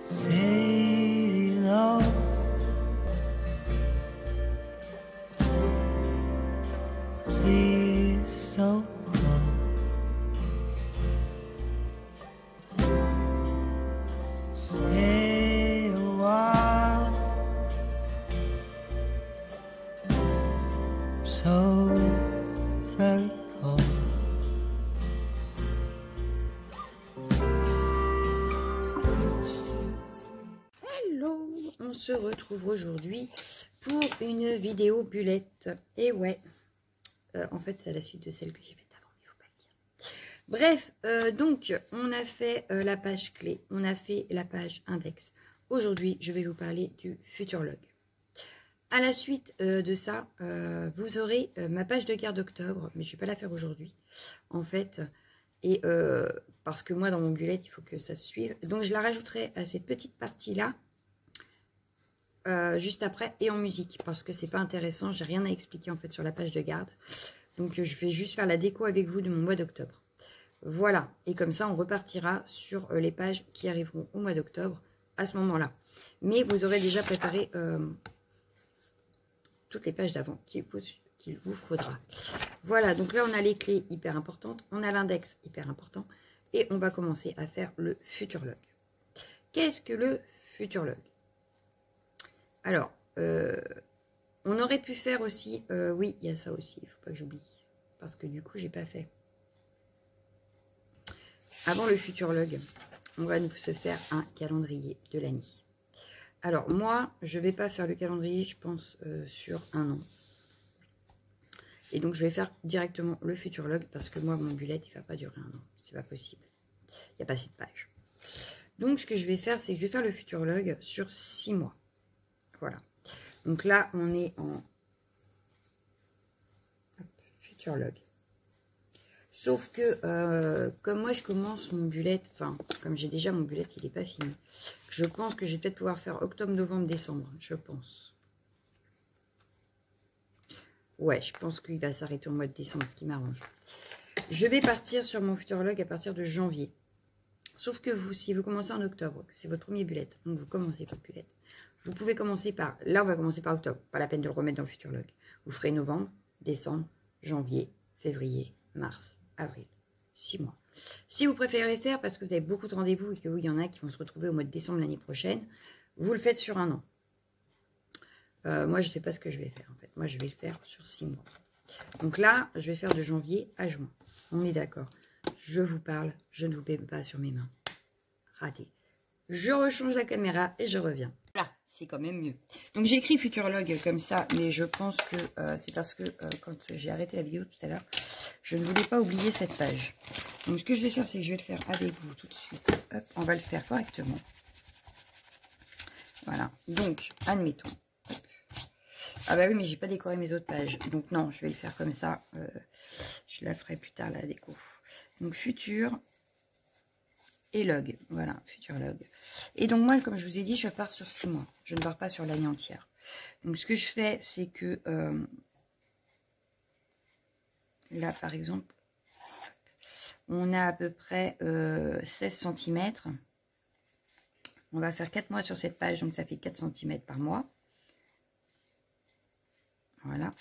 Sailing on. Please don't go. Stay a while. So very cold. Hello, on se retrouve aujourd'hui pour une vidéo bullette. Et ouais, en fait c'est la suite de celle que j'ai faite avant, il faut pas le dire. Bref, donc on a fait la page clé, on a fait la page index. Aujourd'hui, je vais vous parler du Futurlog. À la suite de ça, vous aurez ma page de garde octobre, mais je ne vais pas la faire aujourd'hui, en fait. Et parce que moi, dans mon bullet, il faut que ça se suive. Donc, je la rajouterai à cette petite partie-là, juste après, et en musique, parce que c'est pas intéressant. J'ai rien à expliquer, en fait, sur la page de garde. Donc, je vais juste faire la déco avec vous de mon mois d'octobre. Voilà. Et comme ça, on repartira sur les pages qui arriveront au mois d'octobre à ce moment-là. Mais vous aurez déjà préparé toutes les pages d'avant qu'il vous faudra. Voilà, donc là on a les clés hyper importantes, on a l'index hyper important et on va commencer à faire le Futurlog. Qu'est-ce que le Futurlog? Alors, on aurait pu faire aussi, oui, il y a ça aussi, il ne faut pas que j'oublie, parce que du coup j'ai pas fait. Avant le Futurlog, on va se faire un calendrier de l'année. Alors moi, je ne vais pas faire le calendrier, je pense, sur un an. Et donc, je vais faire directement le Futurlog parce que moi, mon bullet, il ne va pas durer un an. C'est pas possible. Il n'y a pas assez de pages. Donc, ce que je vais faire, c'est que je vais faire le Futurlog sur 6 mois. Voilà. Donc là, on est en Futurlog. Sauf que, comme moi, je commence mon bullet, enfin, comme j'ai déjà mon bullet, il n'est pas fini. Je pense que je vais peut-être pouvoir faire octobre, novembre, décembre. Je pense. Ouais, je pense qu'il va s'arrêter au mois de décembre, ce qui m'arrange. Je vais partir sur mon Futurlog à partir de janvier. Sauf que vous, si vous commencez en octobre, que c'est votre premier bullet, donc vous commencez votre bullet, vous pouvez commencer par... Là, on va commencer par octobre. Pas la peine de le remettre dans le Futurlog. Vous ferez novembre, décembre, janvier, février, mars, avril. 6 mois. Si vous préférez faire, parce que vous avez beaucoup de rendez-vous et qu'il y en a qui vont se retrouver au mois de décembre l'année prochaine, vous le faites sur un an. Moi, je ne sais pas ce que je vais faire, en fait. Moi, je vais le faire sur 6 mois. Donc là, je vais faire de janvier à juin. On est d'accord. Je vous parle, je ne vous mets pas sur mes mains. Raté. Je rechange la caméra et je reviens. Là, c'est quand même mieux. Donc, j'ai écrit Futurlog comme ça, mais je pense que c'est parce que quand j'ai arrêté la vidéo tout à l'heure, je ne voulais pas oublier cette page. Donc, ce que je vais faire, c'est que je vais le faire avec vous tout de suite. Hop, on va le faire correctement. Voilà. Donc, admettons. Ah bah oui, mais j'ai pas décoré mes autres pages. Donc non, je vais le faire comme ça. Je la ferai plus tard, la déco. Donc Futur et Log. Voilà, Futurlog. Et donc moi, comme je vous ai dit, je pars sur 6 mois. Je ne pars pas sur l'année entière. Donc ce que je fais, c'est que... là, par exemple, on a à peu près 16 cm. On va faire 4 mois sur cette page, donc ça fait 4 cm par mois. Voilà.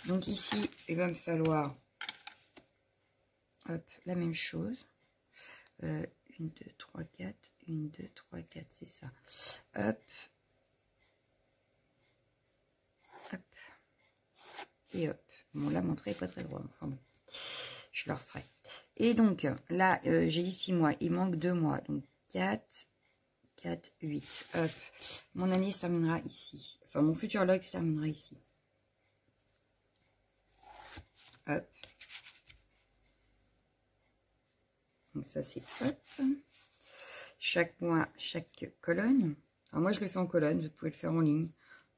Donc ici, il va me falloir hop, la même chose. 1, 2, 3, 4. 1, 2, 3, 4, c'est ça. Hop. Hop. Et hop. Bon, là, mon trait n'est pas très droit. Enfin bon, je le referai. Et donc, là, j'ai dit 6 mois. Il manque 2 mois. Donc, 4, 4, 8. Hop. Mon année se terminera ici. Enfin, mon Futurlog se terminera ici. Hop. Donc ça c'est hop. Chaque mois, chaque colonne. Alors moi je le fais en colonne, vous pouvez le faire en ligne.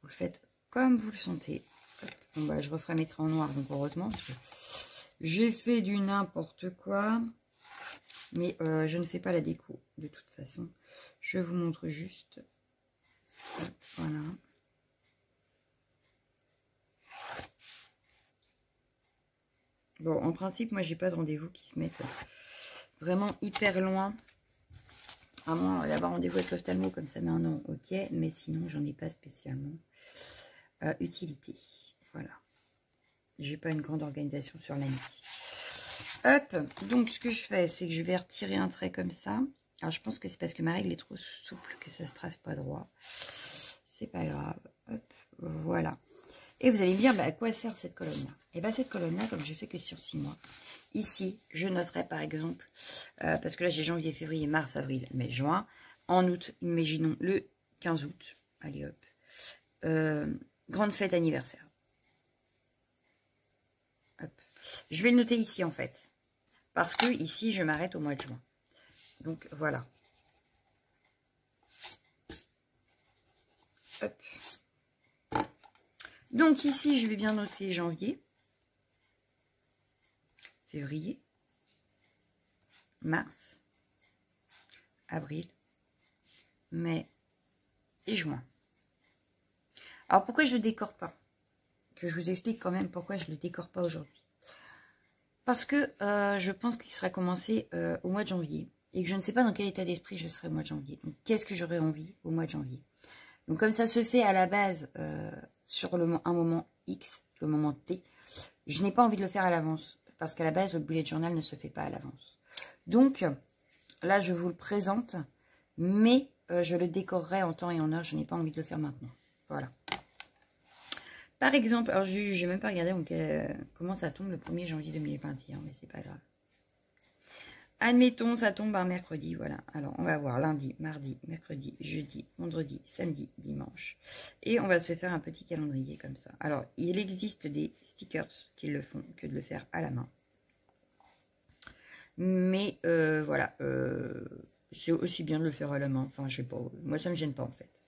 Vous le faites comme vous le sentez. Hop. Bon bah je referai mes traits en noir, donc heureusement. Parce que j'ai fait du n'importe quoi. Mais je ne fais pas la déco de toute façon. Je vous montre juste. Hop, voilà. Bon, en principe, moi, j'ai pas de rendez-vous qui se mettent vraiment hyper loin À moins d'avoir rendez-vous avec l'ophtalmo, comme ça met un an, ok. Mais sinon, j'en ai pas spécialement utilité. Voilà. J'ai pas une grande organisation sur l'année. Hop, donc ce que je fais, c'est que je vais retirer un trait comme ça. Alors je pense que c'est parce que ma règle est trop souple que ça se trace pas droit. C'est pas grave. Hop, voilà. Et vous allez me dire, bah, à quoi sert cette colonne-là? Et bien cette colonne-là, comme je fais que sur 6 mois, ici, je noterai par exemple, parce que là j'ai janvier, février, mars, avril, mai, juin. En août, imaginons le 15 août. Allez hop. Grande fête anniversaire. Hop. Je vais le noter ici en fait. Parce que ici, je m'arrête au mois de juin. Donc, voilà. Hop. Donc, ici, je vais bien noter janvier, février, mars, avril, mai et juin. Alors, pourquoi je ne le décore pas? Que je vous explique quand même pourquoi je ne le décore pas aujourd'hui. Parce que je pense qu'il sera commencé au mois de janvier. Et que je ne sais pas dans quel état d'esprit je serai au mois de janvier. Donc, qu'est-ce que j'aurais envie au mois de janvier? Donc, comme ça se fait à la base sur un moment X, le moment T, je n'ai pas envie de le faire à l'avance. Parce qu'à la base, le bullet journal ne se fait pas à l'avance. Donc, là, je vous le présente. Mais je le décorerai en temps et en heure. Je n'ai pas envie de le faire maintenant. Voilà. Par exemple, alors je n'ai même pas regardé comment ça tombe le 1er janvier 2021, mais c'est pas grave. Admettons, ça tombe un mercredi, voilà. Alors, on va voir lundi, mardi, mercredi, jeudi, vendredi, samedi, dimanche. Et on va se faire un petit calendrier comme ça. Alors, il existe des stickers qui le font que de le faire à la main. Mais voilà, c'est aussi bien de le faire à la main. Enfin, je sais pas, moi ça me gêne pas en fait.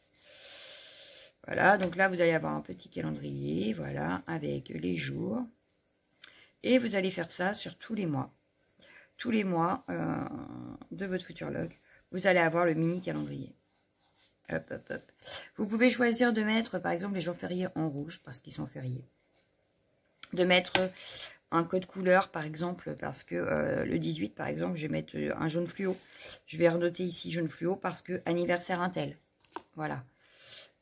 Voilà, donc là, vous allez avoir un petit calendrier, voilà, avec les jours. Et vous allez faire ça sur tous les mois. Tous les mois de votre futurologue, vous allez avoir le mini calendrier. Hop, hop, hop. Vous pouvez choisir de mettre, par exemple, les jours fériés en rouge, parce qu'ils sont fériés. De mettre un code couleur, par exemple, parce que le 18, par exemple, je vais mettre un jaune fluo. Je vais renoter ici jaune fluo, parce que anniversaire Intel. Voilà.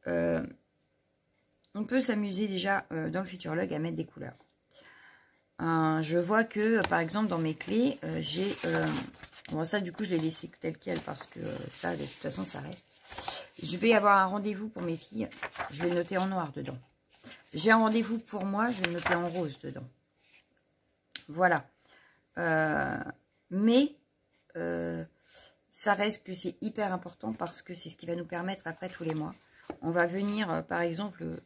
On peut s'amuser déjà dans le futurologue à mettre des couleurs. Je vois que, par exemple, dans mes clés, j'ai... bon, ça, du coup, je l'ai laissé tel quel parce que ça, de toute façon, ça reste. Je vais avoir un rendez-vous pour mes filles. Je vais le noter en noir dedans. J'ai un rendez-vous pour moi. Je vais le noter en rose dedans. Voilà. Mais... ça reste que c'est hyper important parce que c'est ce qui va nous permettre après tous les mois. On va venir, par exemple...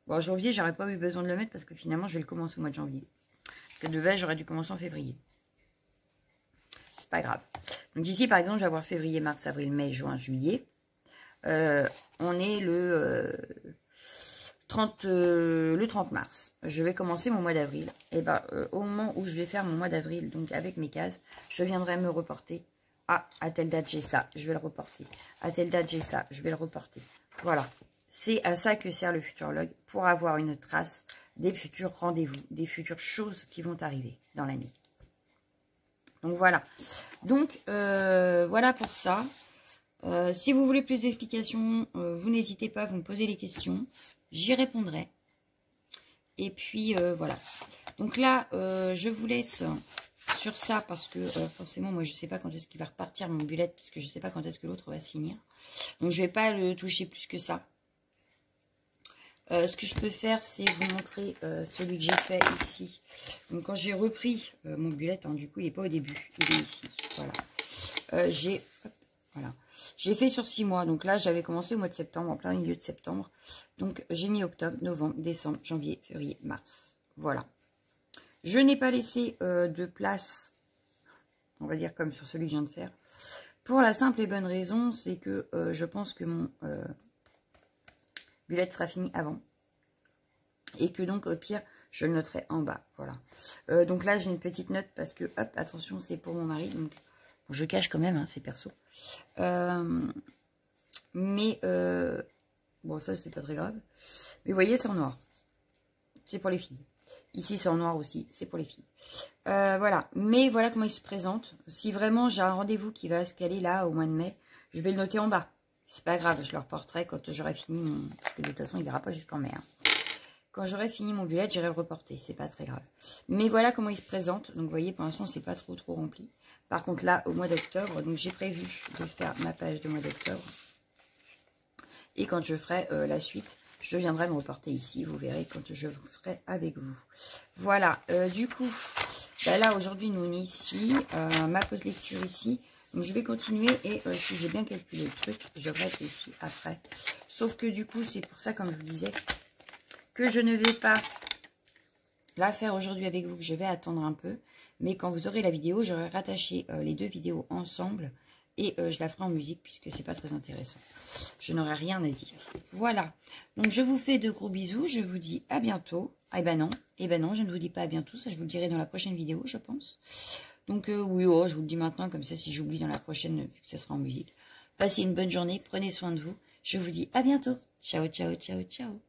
Bon, janvier, j'aurais pas eu besoin de le mettre parce que finalement, je vais le commencer au mois de janvier. Parce que de base, j'aurais dû commencer en février. C'est pas grave. Donc ici, par exemple, je vais avoir février, mars, avril, mai, juin, juillet. On est le 30 mars. Je vais commencer mon mois d'avril. Et ben, au moment où je vais faire mon mois d'avril, donc avec mes cases, je viendrai me reporter. Ah, à telle date, j'ai ça, je vais le reporter. À telle date, j'ai ça, je vais le reporter. Voilà. C'est à ça que sert le futurologue, pour avoir une trace des futurs rendez-vous, des futures choses qui vont arriver dans l'année. Donc voilà. Donc voilà pour ça. Si vous voulez plus d'explications, vous n'hésitez pas, vous me posez les questions. J'y répondrai. Et puis voilà. Donc là, je vous laisse sur ça parce que forcément, moi je ne sais pas quand est-ce qu'il va repartir mon bullet, parce que je ne sais pas quand est-ce que l'autre va se finir. Donc je ne vais pas le toucher plus que ça. Ce que je peux faire, c'est vous montrer celui que j'ai fait ici. Donc, quand j'ai repris mon bullet, hein, du coup, il n'est pas au début, il est ici. Voilà. J'ai fait sur 6 mois. Donc là, j'avais commencé au mois de septembre, en plein milieu de septembre. Donc, j'ai mis octobre, novembre, décembre, janvier, février, mars. Voilà. Je n'ai pas laissé de place, on va dire comme sur celui que je viens de faire. Pour la simple et bonne raison, c'est que je pense que mon... bullet sera fini avant. Et que donc, au pire, je le noterai en bas. Voilà. Donc là, j'ai une petite note parce que, hop, attention, c'est pour mon mari. Donc, bon, je cache quand même, hein, c'est perso. Mais, bon, ça, c'est pas très grave. Mais vous voyez, c'est en noir. C'est pour les filles. Ici, c'est en noir aussi, c'est pour les filles. Voilà, mais voilà comment il se présente. Si vraiment j'ai un rendez-vous qui va se caler là au mois de mai, je vais le noter en bas. C'est pas grave, je le reporterai quand j'aurai fini mon... Parce que de toute façon, il n'ira pas jusqu'en mai. Hein. Quand j'aurai fini mon bullet, j'irai le reporter, c'est pas très grave. Mais voilà comment il se présente. Donc vous voyez, pour l'instant, c'est pas trop rempli. Par contre là, au mois d'octobre, donc j'ai prévu de faire ma page de mois d'octobre. Et quand je ferai la suite, je viendrai me reporter ici. Vous verrez quand je vous ferai avec vous. Voilà, du coup, ben là aujourd'hui nous on est ici. Ma pause lecture ici. Donc je vais continuer et si j'ai bien calculé le truc, je devrais être ici après. Sauf que du coup, c'est pour ça, comme je vous disais, que je ne vais pas la faire aujourd'hui avec vous, que je vais attendre un peu. Mais quand vous aurez la vidéo, j'aurai rattaché les deux vidéos ensemble. Et je la ferai en musique puisque c'est pas très intéressant. Je n'aurai rien à dire. Voilà. Donc je vous fais de gros bisous. Je vous dis à bientôt. Ah, ben non, je ne vous dis pas à bientôt. Ça, je vous le dirai dans la prochaine vidéo, je pense. Donc oui, je vous le dis maintenant. Comme ça, si j'oublie dans la prochaine, vu que ça sera en musique. Passez une bonne journée. Prenez soin de vous. Je vous dis à bientôt. Ciao, ciao, ciao, ciao.